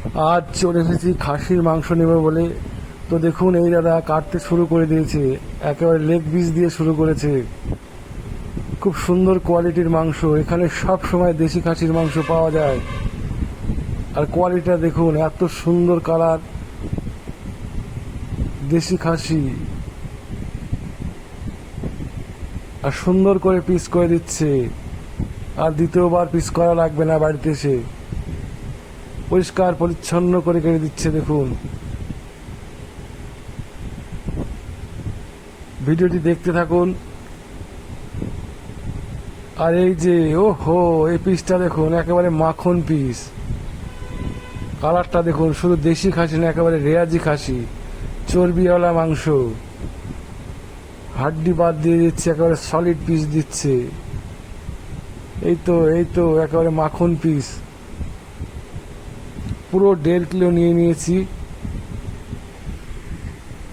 আজ চলে এসেছি খাসির মাংস নেবে বলে। তো দেখুন এই দাদা কাটতে শুরু করে দিয়েছে, একেবারে লেগ পিস দিয়ে শুরু করেছে। খুব সুন্দর কোয়ালিটির মাংস, এখানে সব সময় দেশি খাসির মাংস পাওয়া যায়। আর কোয়ালিটিটা দেখুন, এত সুন্দর কালার, দেশি খাসি। আর সুন্দর করে পিস করে দিচ্ছে, আর দ্বিতীয়বার পিস করা লাগবে না, বাড়িতে এসে পরিষ্কার পরিচ্ছন্ন করে কেটে দিচ্ছে। দেখুন ভিডিওটি দেখতে থাকুন। আর এই যে ওহো, এই পিসটা দেখুন, একেবারে মাখন পিস। কালারটা দেখুন, শুধু দেশি খাসি না, একেবারে রেয়াজি খাসি, চর্বিওয়ালা মাংস। হাড্ডি বাদ দিয়ে দিচ্ছে, একেবারে সলিড পিস দিচ্ছে। এই তো একেবারে মাখন পিস। পুরো 1.5 কিলো নিয়ে নিয়েছি।